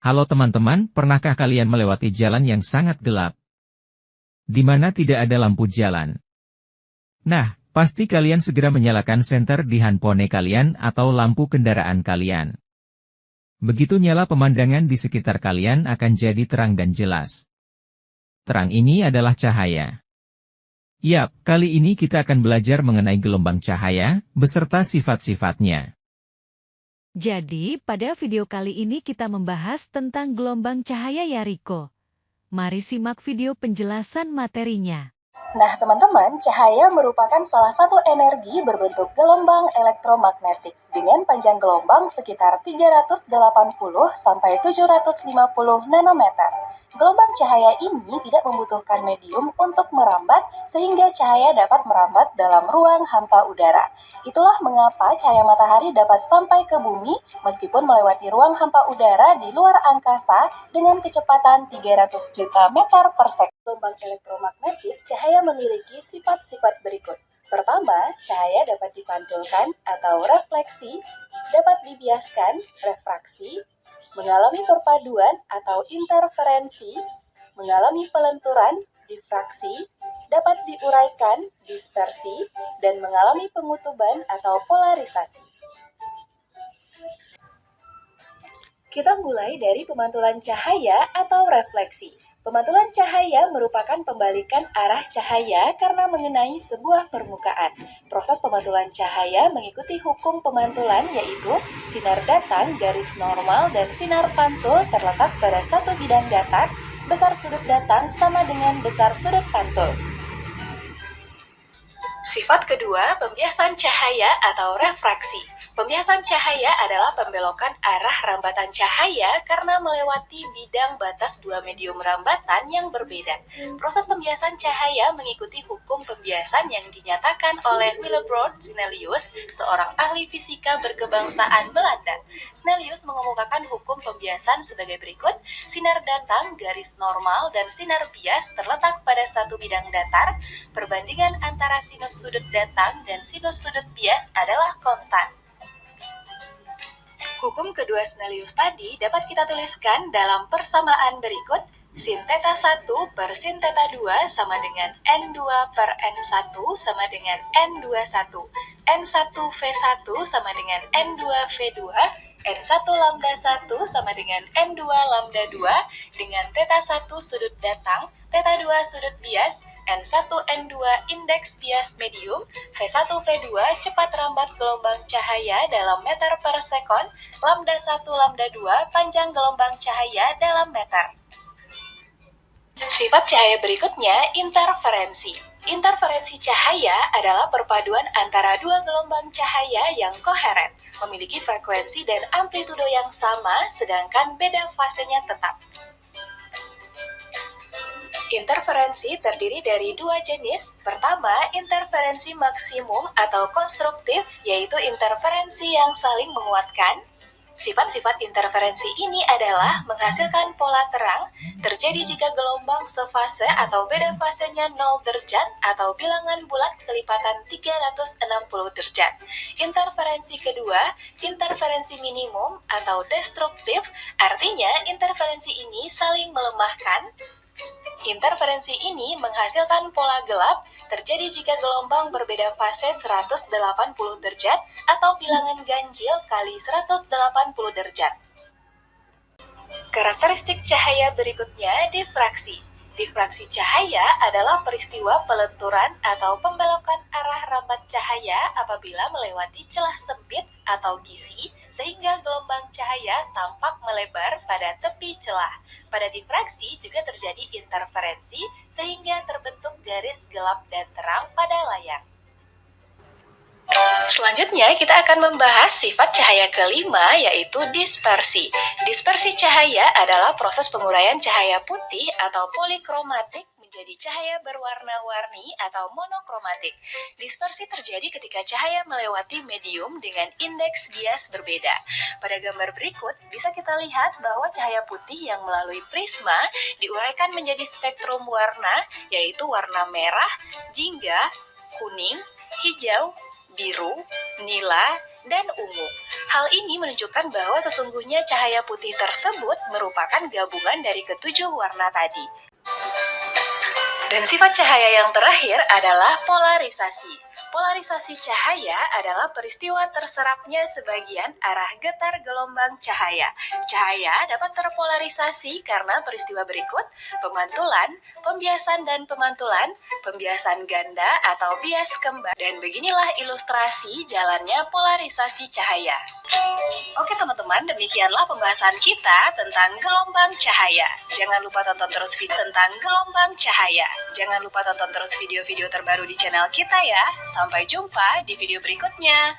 Halo teman-teman, pernahkah kalian melewati jalan yang sangat gelap, di mana tidak ada lampu jalan? Nah, pasti kalian segera menyalakan senter di handphone kalian atau lampu kendaraan kalian. Begitu nyala pemandangan di sekitar kalian akan jadi terang dan jelas. Terang ini adalah cahaya. Yap, kali ini kita akan belajar mengenai gelombang cahaya, beserta sifat-sifatnya. Jadi, pada video kali ini kita membahas tentang gelombang cahaya ya Riko. Mari simak video penjelasan materinya. Nah, teman-teman, cahaya merupakan salah satu energi berbentuk gelombang elektromagnetik dengan panjang gelombang sekitar 380 sampai 750 nanometer. Gelombang cahaya ini tidak membutuhkan medium untuk merambat sehingga cahaya dapat merambat dalam ruang hampa udara. Itulah mengapa cahaya matahari dapat sampai ke bumi meskipun melewati ruang hampa udara di luar angkasa dengan kecepatan 300 juta meter per second. Gelombang elektromagnetik, cahaya memiliki sifat-sifat berikut. Pertama, cahaya dapat dipantulkan atau refleksi, dapat dibiaskan, refraksi, mengalami perpaduan atau interferensi, mengalami pelenturan, difraksi, dapat diuraikan, dispersi, dan mengalami pengutuban atau polarisasi. Kita mulai dari pemantulan cahaya atau refleksi. Pemantulan cahaya merupakan pembalikan arah cahaya karena mengenai sebuah permukaan. Proses pemantulan cahaya mengikuti hukum pemantulan yaitu sinar datang garis normal dan sinar pantul terletak pada satu bidang datar, besar sudut datang sama dengan besar sudut pantul. Sifat kedua, pembiasan cahaya atau refraksi. Pembiasan cahaya adalah pembelokan arah rambatan cahaya karena melewati bidang batas dua medium rambatan yang berbeda. Proses pembiasan cahaya mengikuti hukum pembiasan yang dinyatakan oleh Willebrord Snellius, seorang ahli fisika berkebangsaan Belanda. Snellius mengemukakan hukum pembiasan sebagai berikut: sinar datang garis normal dan sinar bias terletak pada satu bidang datar. Perbandingan antara sinus sudut datang dan sinus sudut bias adalah konstan. Hukum kedua Snellius tadi dapat kita tuliskan dalam persamaan berikut. Sin theta 1 per sin theta 2 sama dengan N2 per N1 sama dengan N21. N1 V1 sama dengan N2 V2. N1 lambda 1 sama dengan N2 lambda 2 dengan theta 1 sudut datang, theta 2 sudut bias, N1, N2 indeks bias medium, V1, V2 cepat rambat gelombang cahaya dalam meter per sekon, lambda 1, lambda 2 panjang gelombang cahaya dalam meter. Sifat cahaya berikutnya, interferensi. Interferensi cahaya adalah perpaduan antara dua gelombang cahaya yang koheren, memiliki frekuensi dan amplitudo yang sama, sedangkan beda fasenya tetap. Interferensi terdiri dari dua jenis. Pertama, interferensi maksimum atau konstruktif, yaitu interferensi yang saling menguatkan. Sifat-sifat interferensi ini adalah menghasilkan pola terang, terjadi jika gelombang sefase atau beda fasenya 0 derajat atau bilangan bulat kelipatan 360 derajat. Interferensi kedua, interferensi minimum atau destruktif, artinya interferensi ini saling melemahkan. Interferensi ini menghasilkan pola gelap, terjadi jika gelombang berbeda fase 180 derajat atau bilangan ganjil kali 180 derajat. Karakteristik cahaya berikutnya, difraksi. Difraksi cahaya adalah peristiwa pelenturan atau pembelokan arah rambat cahaya apabila melewati celah sempit atau gisi, sehingga gelombang cahaya tampak melebar pada tepi celah. Pada difraksi juga terjadi interferensi, sehingga terbentuk garis gelap dan terang pada layar. Selanjutnya kita akan membahas sifat cahaya kelima, yaitu dispersi. Dispersi cahaya adalah proses penguraian cahaya putih atau polikromatik menjadi cahaya berwarna-warni atau monokromatik. Dispersi terjadi ketika cahaya melewati medium dengan indeks bias berbeda. Pada gambar berikut bisa kita lihat bahwa cahaya putih yang melalui prisma diuraikan menjadi spektrum warna, yaitu warna merah, jingga, kuning, hijau, biru, nila, dan ungu. Hal ini menunjukkan bahwa sesungguhnya cahaya putih tersebut merupakan gabungan dari ketujuh warna tadi. Dan sifat cahaya yang terakhir adalah polarisasi. Polarisasi cahaya adalah peristiwa terserapnya sebagian arah getar gelombang cahaya. Cahaya dapat terpolarisasi karena peristiwa berikut: pemantulan, pembiasan dan pemantulan, pembiasan ganda atau bias kembar. Dan beginilah ilustrasi jalannya polarisasi cahaya. Oke teman-teman, demikianlah pembahasan kita tentang gelombang cahaya. Jangan lupa tonton terus video tentang gelombang cahaya. Jangan lupa tonton terus video-video terbaru di channel kita ya. Sampai jumpa di video berikutnya.